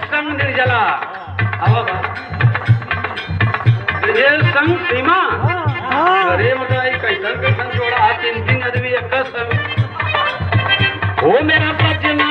संग निर्जला ब्रजेश संग सीमा अरे मतलब कैसन कैसन जोड़ा 3 आदमी एक संग हो मेरा सजना